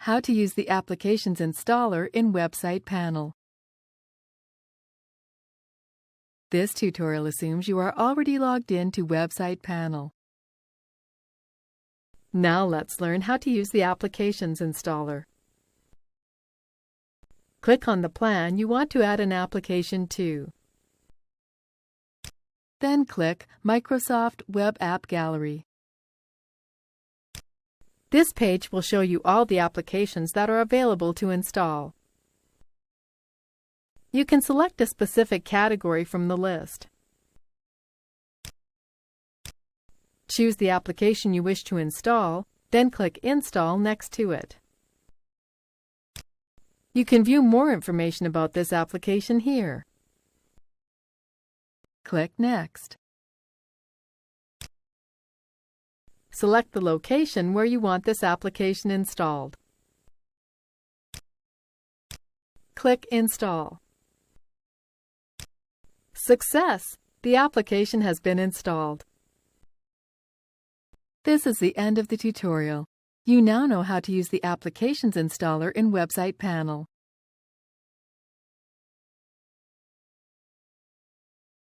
How to use the Applications Installer in Website Panel. This tutorial assumes you are already logged in to Website Panel. Now let's learn how to use the Applications Installer. Click on the plan you want to add an application to. Then click Microsoft Web App Gallery. This page will show you all the applications that are available to install. You can select a specific category from the list. Choose the application you wish to install, then click Install next to it. You can view more information about this application here. Click Next. Select the location where you want this application installed. Click Install. Success! The application has been installed. This is the end of the tutorial. You now know how to use the Applications Installer in Website Panel.